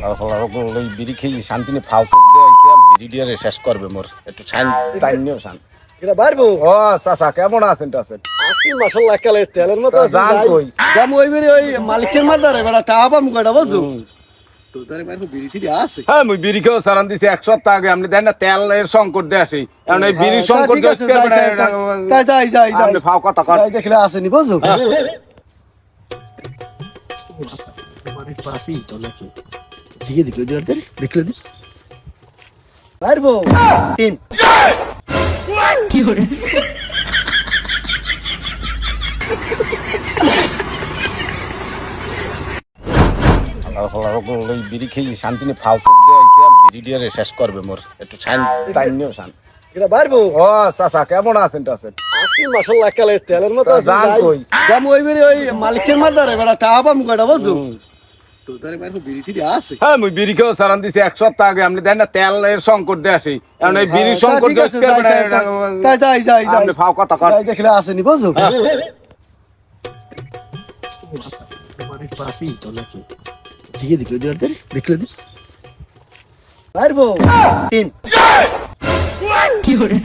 ওই বিড়ি খেয়ে শান্তি নিয়ে ফাউসে দিয়ে আইছে বিড়ি দিয়ে শেষ করবে মোর একটু টাইম নিও শান এটা বাইরবো ও চাচা কেমন আছেন টাছেন আসি মাশাআল্লাহ কালের তেলের মতো আছে জান কই জাম ওই বেরে ওই মালিকের মারদারে বড় টাবা মুকড়া বুঝছো তো তারে বাইরবো বিড়ি ঠিকই আছে হ্যাঁ মুই বিড়ি খেয়েও সারান দিছি এক সপ্তাহ আগে আপনি দেন না তেলের সংকট দিয়ে আসি এখন এই বিড়ির সংকট যাই আপনি ফাও কথা কর দেখলে আসেনি বুঝছো ঠিক দেখলে দেখলে বাইরবো তিন কি করে ওই বিড়ি খেয়ে শান্তি নিয়ে ফাউসে দিয়ে আইছে বিড়ি দিয়ে শেষ করবে মোর একটু টাইম নিও শান এটা বাইরবো ও চাচা কেমন আছেন টাছেন আসি মাশাআল্লাহ কালের তেলের মতো আছে জান কই জাম ওই বেরে ওই মালিকের মারদারে বড় টাবা মুকড়া বুঝছো তো তারে বাইরবো বিড়ি ঠিকই আছে হ্যাঁ মুই বিড়ি খেয়েও সারান দিছি এক সপ্তাহ আগে আপনি দেন না তেলের সংকট দিয়ে আসি এখন এই বিড়ির সংকট যাই আপনি ফাও কথা কর দেখলে আসেনি বুঝছো ঠিক দেখলে দেখলে বাইরবো তিন কি করে